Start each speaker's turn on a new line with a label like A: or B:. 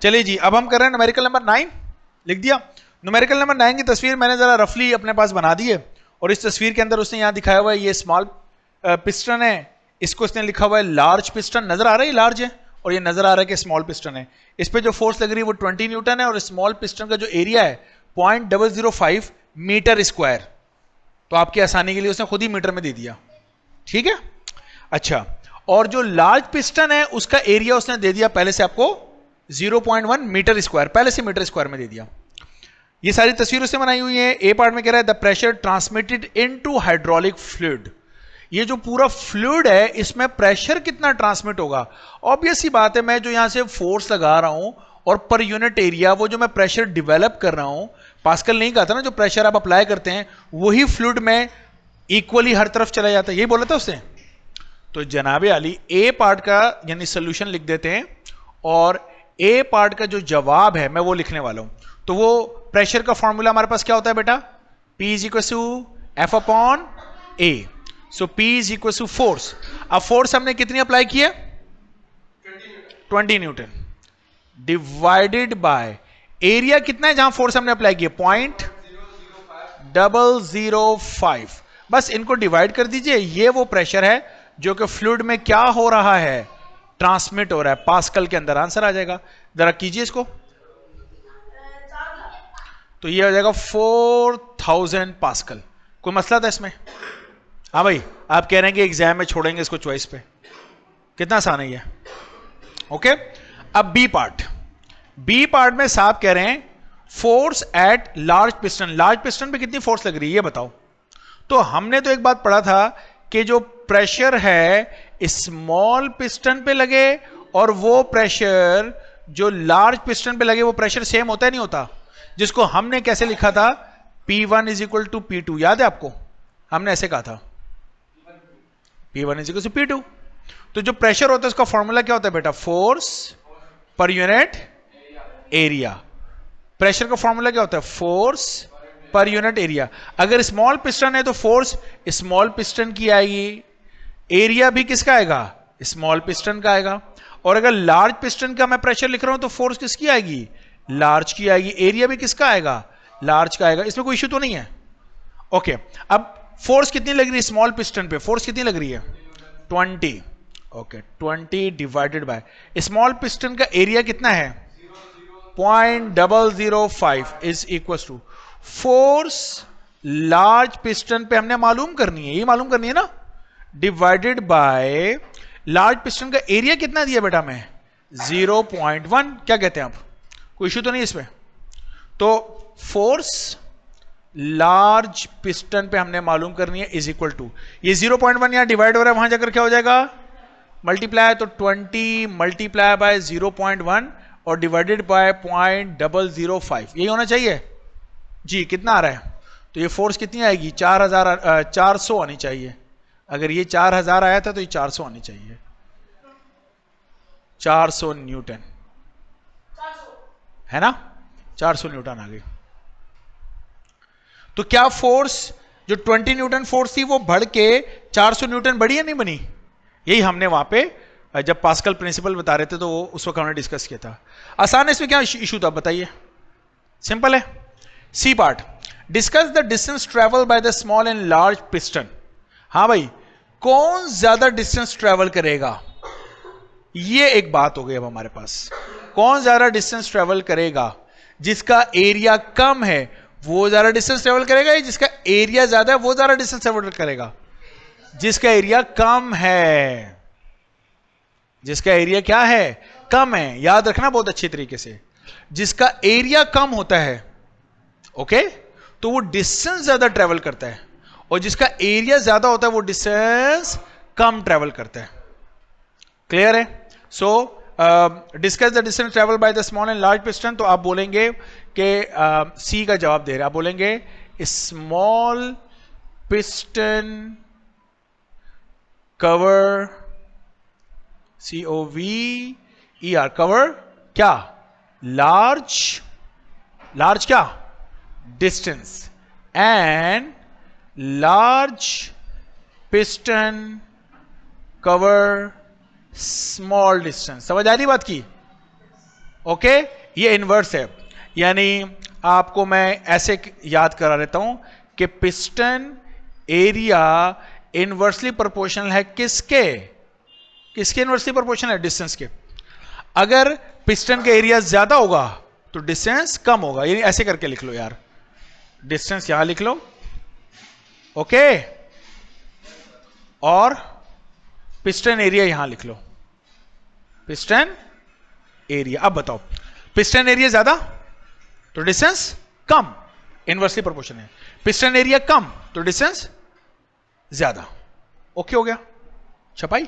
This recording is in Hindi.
A: चलिए जी, अब हम कर रहे हैं न्यूमेरिकल नंबर 9। लिख दिया। न्यूमेरिकल नंबर 9 की तस्वीर मैंने जरा रफली अपने पास बना दी है, और इस तस्वीर के अंदर उसने यहाँ दिखाया हुआ है ये स्मॉल पिस्टन है, इसको इसने लिखा हुआ है लार्ज पिस्टन। नजर आ रहा है ये लार्ज है, और ये नजर आ रहा है कि स्मॉल पिस्टन है। इस पे जो फोर्स लग रही है वो 20 न्यूटन है, और स्मॉल पिस्टन का जो एरिया है 0.005 मीटर स्क्वायर। तो आपकी आसानी के लिए उसने खुद ही मीटर में दे दिया, ठीक है। अच्छा, और जो लार्ज पिस्टन है उसका एरिया उसने दे दिया पहले से आपको 0.1 मीटर स्क्वायर, पहले से मीटर स्क्वायर में दे दिया। ये सारी तस्वीर उसने बनाई हुई है। ए पार्ट में कह रहा है the pressure transmitted into hydraulic fluid. ये जो पूरा फ्लूइड है इसमें प्रेशर कितना ट्रांसमिट होगा। ऑब्वियस सी बात है, मैं जो यहां से फोर्स लगा रहा हूं और पर यूनिट एरिया वो जो मैं प्रेशर डिवेलप कर रहा हूं, पास्कल नहीं कहा था ना, जो प्रेशर आप अप्लाई करते हैं वही फ्लूइड में इक्वली हर तरफ चला जाता है, यही बोला था उसने। तो जनाबे आली ए पार्ट का यानी सोल्यूशन लिख देते हैं, और ए पार्ट का जो जवाब है मैं वो लिखने वाला हूं। तो वो प्रेशर का फॉर्मूला हमारे पास क्या होता है बेटा, P is equal to F upon A. So P is equal to force. अब फोर्स हमने कितनी अप्लाई की है, 20 न्यूटन डिवाइडेड बाय एरिया कितना है जहां फोर्स हमने अप्लाई किया 0.005। बस इनको डिवाइड कर दीजिए। ये वो प्रेशर है जो कि फ्लूइड में क्या हो रहा है, ट्रांसमिट हो रहा है, पास्कल के अंदर आंसर आ जाएगा। जरा कीजिए इसको, तो ये हो जाएगा 4000 पास्कल। कोई मसला था इसमें? हाँ भाई, आप कह रहे हैं कि एग्जाम में छोड़ेंगे इसको चॉइस पे, कितना आसान है ये। ओके, अब बी पार्ट। बी पार्ट में साहब कह रहे हैं force at large piston. Large piston पे कितनी फोर्स लग रही है ये बताओ। तो हमने तो एक बात पढ़ा था कि जो प्रेशर है स्मॉल पिस्टन पे लगे और वो प्रेशर जो लार्ज पिस्टन पे लगे वो प्रेशर सेम होता है नहीं होता, जिसको हमने कैसे लिखा था P1 is equal to P2। याद है आपको, हमने ऐसे कहा था P1 is equal to P2। तो जो प्रेशर होता है उसका फॉर्मूला क्या होता है बेटा, force per unit area. Pressure का फॉर्मूला क्या होता है, फोर्स पर यूनिट एरिया। अगर स्मॉल पिस्टन है तो फोर्स स्मॉल पिस्टन की आएगी, एरिया भी किसका आएगा, स्मॉल पिस्टन का आएगा। और अगर लार्ज पिस्टन का मैं प्रेशर लिख रहा हूं तो फोर्स किसकी आएगी, लार्ज की आएगी, एरिया भी किसका आएगा, लार्ज का आएगा। इसमें कोई इश्यू तो नहीं है। ओके, अब फोर्स कितनी लग रही है स्मॉल पिस्टन पे, फोर्स कितनी लग रही है 20। Okay, 20 divided by small piston का एरिया कितना है 0.005 is equal to force large piston पे हमने मालूम करनी है, ये मालूम करनी है ना, डिवाइडेड बाय लार्ज पिस्टन का एरिया कितना दिया बेटा मैं 0.1। क्या कहते हैं आप, कोई इश्यू तो नहीं इसमें। तो फोर्स लार्ज पिस्टन पे हमने मालूम करनी है इज इक्वल टू ये 0.1 यहां डिवाइड हो रहा है, वहां जाकर क्या हो जाएगा मल्टीप्लाई, तो 20 मल्टीप्लाई बाय 0.1 और डिवाइडेड बाय 0.005, यही होना चाहिए जी। कितना आ रहा है, तो ये फोर्स कितनी आएगी 400 आनी चाहिए। अगर ये 4000 आया था तो ये 400 आनी चाहिए, 400 न्यूटन है ना, 400 न्यूटन आ गई। तो क्या फोर्स जो 20 न्यूटन फोर्स थी वो बढ़ के 400 न्यूटन बढ़ी या नहीं बनी, यही हमने वहां पे जब पास्कल प्रिंसिपल बता रहे थे तो उस वक्त हमने डिस्कस किया था। आसान है, इसमें क्या इशू था बताइए, सिंपल है। C part, discuss the distance travel by the small and large piston. हाँ भाई, कौन ज्यादा डिस्टेंस ट्रेवल करेगा, ये एक बात हो गई अब हमारे पास। कौन ज्यादा डिस्टेंस ट्रेवल करेगा, जिसका एरिया कम है वो ज्यादा डिस्टेंस ट्रेवल करेगा, या जिसका एरिया ज्यादा है वो ज्यादा डिस्टेंस ट्रेवल करेगा, जिसका एरिया कम है। जिसका एरिया क्या है, कम है, याद रखना बहुत अच्छी तरीके से। जिसका एरिया कम होता है ओके, तो वो डिस्टेंस ज्यादा ट्रेवल करता है, और जिसका एरिया ज्यादा होता है वो डिस्टेंस कम ट्रेवल करता है। क्लियर है। सो discuss the distance travel by the small and large piston. तो आप बोलेंगे कि सी का जवाब दे रहे हैं, आप बोलेंगे small piston cover COVER cover क्या, लार्ज, लार्ज क्या distance, and large piston cover small distance. समझ आ रही बात की, ओके, ये इनवर्स है, यानी आपको मैं ऐसे याद करा देता हूं कि पिस्टन एरिया इनवर्सली प्रोपोर्शनल है किसके, किसके इनवर्सली प्रोपोर्शनल है, डिस्टेंस के। अगर पिस्टन का एरिया ज्यादा होगा तो डिस्टेंस कम होगा, यानी ऐसे करके लिख लो यार, डिस्टेंस यहां लिख लो, ओके, और पिस्टन एरिया यहां लिख लो, पिस्टन एरिया। अब बताओ, पिस्टन एरिया ज्यादा तो डिस्टेंस कम, इनवर्सली प्रोपोर्शनल है, पिस्टन एरिया कम तो डिस्टेंस ज्यादा। ओके हो गया, छपाई।